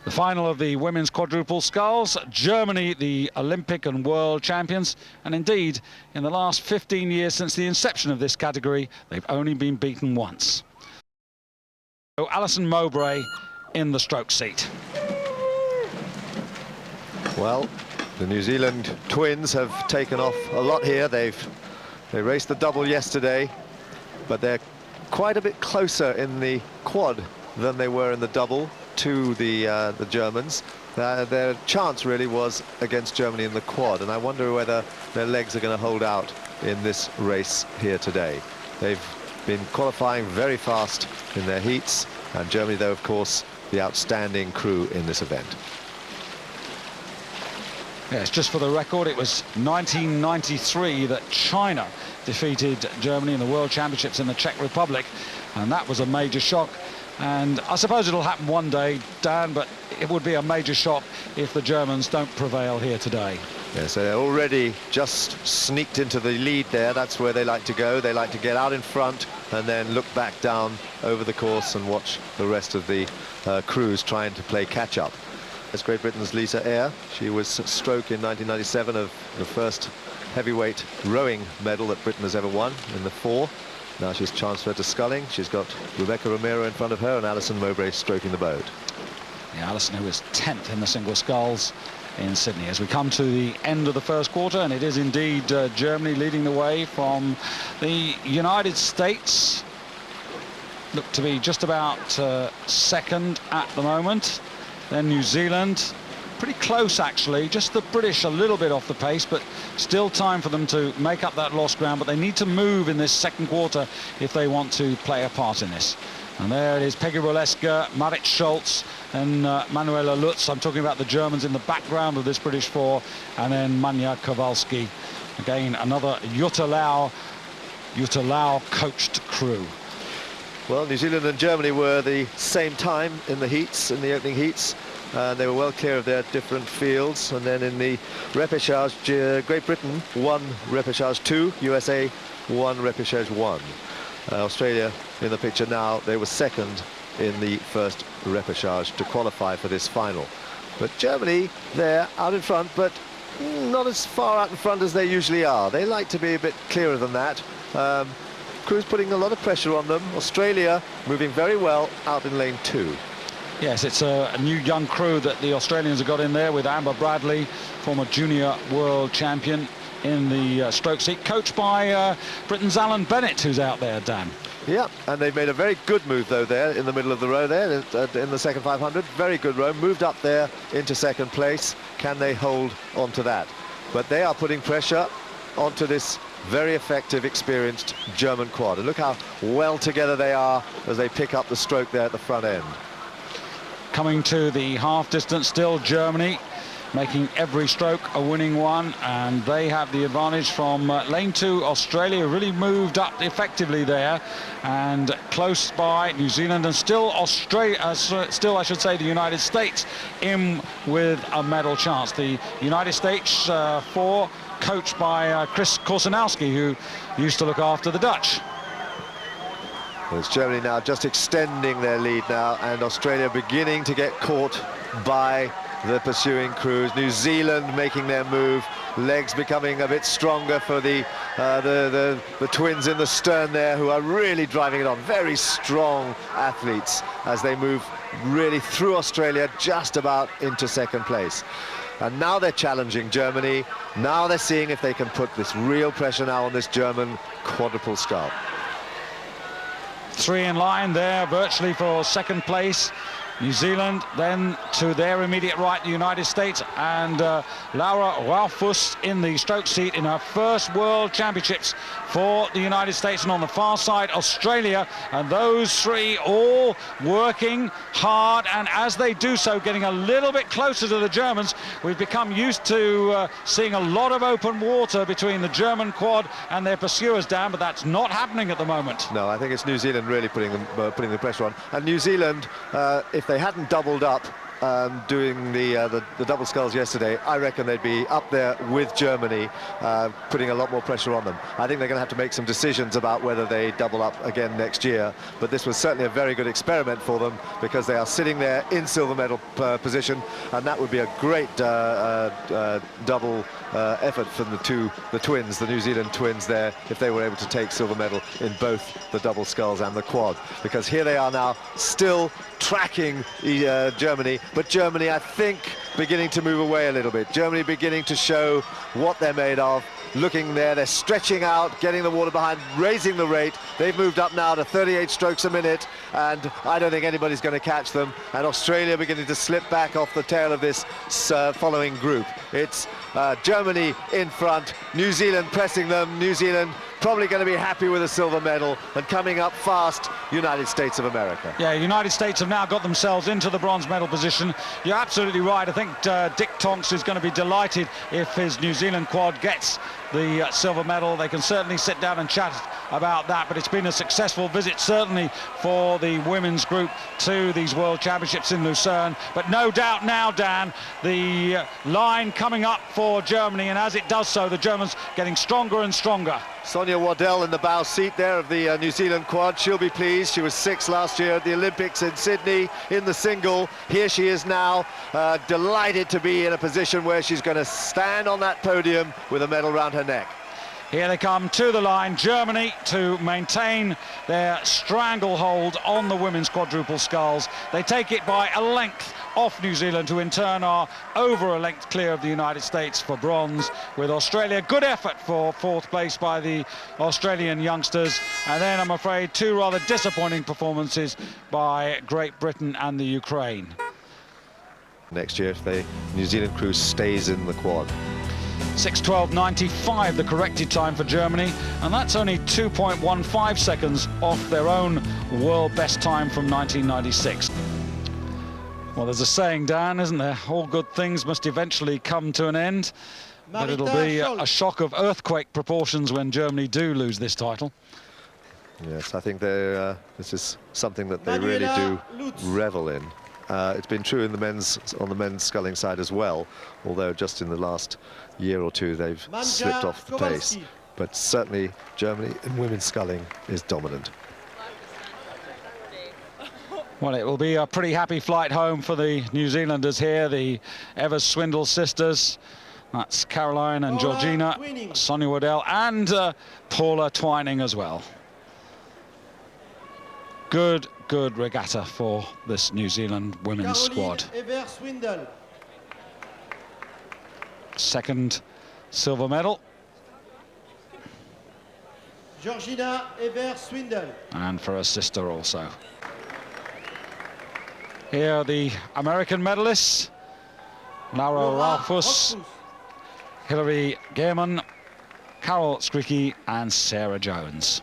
The final of the women's quadruple sculls, Germany, the Olympic and world champions, and indeed, in the last 15 years since the inception of this category, they've only been beaten once. So Alison Mowbray in the stroke seat. Well, the New Zealand twins have taken off a lot here. They raced the double yesterday, but they're quite a bit closer in the quad than they were in the double to the Germans. Their chance really was against Germany in the quad, and I wonder whether their legs are going to hold out in this race here today. They've been qualifying very fast in their heats, and Germany, though, of course, the outstanding crew in this event. Yes, just for the record, it was 1993 that China defeated Germany in the World Championships in the Czech Republic, and that was a major shock. And I suppose it'll happen one day, Dan, but it would be a major shock if the Germans don't prevail here today. Yeah, so they're already just sneaked into the lead there. That's where they like to go. They like to get out in front and then look back down over the course and watch the rest of the crews trying to play catch-up. That's Great Britain's Lisa Eyre. She was stroke in 1997 of the first heavyweight rowing medal that Britain has ever won in the 4. Now she's transferred to sculling. She's got Rebecca Romero in front of her and Alison Mowbray stroking the boat. Yeah, Alison, who was 10th in the single sculls in Sydney. As we come to the end of the first quarter, and it is indeed Germany leading the way from the United States. Look to be just about second at the moment. Then New Zealand, pretty close actually, just the British a little bit off the pace, but still time for them to make up that lost ground. But they need to move in this second quarter if they want to play a part in this. And there it is, Peggy Roleska, Marit Schultz and Manuela Lutz. I'm talking about the Germans in the background of this British 4, and then Manja Kowalski. Again, another Jutta Lau coached crew. Well, New Zealand and Germany were the same time in the heats, in the opening heats. They were well clear of their different fields. And then in the repechage, Great Britain won repechage 2, USA won repechage 1. Australia in the picture now, they were second in the first repechage to qualify for this final. But Germany, they're out in front, but not as far out in front as they usually are. They like to be a bit clearer than that. Crew's putting a lot of pressure on them. Australia moving very well out in lane 2. Yes, it's a new young crew that the Australians have got in there with Amber Bradley, former junior world champion in the stroke seat, coached by Britain's Alan Bennett, who's out there, Dan. Yeah, and they've made a very good move, though, there in the middle of the row there, in the second 500. Very good row, moved up there into second place. Can they hold on to that? But they are putting pressure onto this very effective, experienced German quad. And look how well together they are as they pick up the stroke there at the front end. Coming to the half distance, still Germany making every stroke a winning one, and they have the advantage from lane 2. Australia really moved up effectively there, and close by New Zealand, and still Australia, still I should say the United States in with a medal chance. The United States 4 coached by Chris Korsanowski, who used to look after the Dutch. Well, it's Germany now just extending their lead now, and Australia beginning to get caught by the pursuing crews. New Zealand making their move, legs becoming a bit stronger for the twins in the stern there, who are really driving it on. Very strong athletes as they move really through Australia, just about into second place. And now they're challenging Germany. Now they're seeing if they can put this real pressure now on this German quadruple scull. 3 in line there, virtually for second place. New Zealand, then to their immediate right, the United States, and Laura Raufuss in the stroke seat in her first World Championships for the United States. And on the far side, Australia, and those 3 all working hard, and as they do so, getting a little bit closer to the Germans. We've become used to seeing a lot of open water between the German quad and their pursuers, Dan, but that's not happening at the moment. No, I think it's New Zealand really putting the pressure on. And New Zealand, if they hadn't doubled up doing the double sculls yesterday, I reckon they'd be up there with Germany, putting a lot more pressure on them. I think they're going to have to make some decisions about whether they double up again next year, but this was certainly a very good experiment for them, because they are sitting there in silver medal position, and that would be a great double effort from the twins, the New Zealand twins there, if they were able to take silver medal in both the double sculls and the quad, because here they are now still tracking Germany, but Germany, I think, beginning to move away a little bit. Germany beginning to show what they're made of. Looking there, they're stretching out, getting the water behind, raising the rate. They've moved up now to 38 strokes a minute, and I don't think anybody's going to catch them. And Australia beginning to slip back off the tail of this following group. It's Germany in front, New Zealand pressing them. New Zealand probably going to be happy with a silver medal, and coming up fast, United States of America. Yeah, United States have now got themselves into the bronze medal position. You're absolutely right. I think Dick Tonks is going to be delighted if his New Zealand quad gets the silver medal. They can certainly sit down and chat about that, but it's been a successful visit, certainly for the women's group, to these World Championships in Lucerne. But no doubt now, Dan, the line coming up for Germany, and as it does so, the Germans getting stronger and stronger. Sonia Waddell in the bow seat there of the New Zealand quad. She'll be pleased. She was 6th last year at the Olympics in Sydney in the single. Here she is now, delighted to be in a position where she's going to stand on that podium with a medal round her neck. Here they come to the line, Germany, to maintain their stranglehold on the women's quadruple sculls. They take it by a length off New Zealand, who in turn are over a length clear of the United States for bronze, with Australia. Good effort for 4th place by the Australian youngsters, and then I'm afraid 2 rather disappointing performances by Great Britain and the Ukraine. Next year, if the New Zealand crew stays in the quad. 6:12.95 the corrected time for Germany, and that's only 2.15 seconds off their own world best time from 1996. Well, there's a saying, Dan, isn't there? All good things must eventually come to an end. But it'll be a shock of earthquake proportions when Germany do lose this title. Yes, I think this is something that they really do revel in. It's been true in on the men's sculling side as well, although just in the last year or two they've slipped off the pace. But certainly Germany in women's sculling is dominant. Well, it will be a pretty happy flight home for the New Zealanders here, the Evers-Swindell sisters. That's Caroline and Georgina, Sonia Waddell, and Paula Twining as well. Good regatta for this New Zealand women's squad. Evers-Swindell. 2nd silver medal. Georgina Evers-Swindell. And for her sister also. Here are the American medalists: Laura Ralphus, Hilary Gehrman, Carol Skricki and Sarah Jones.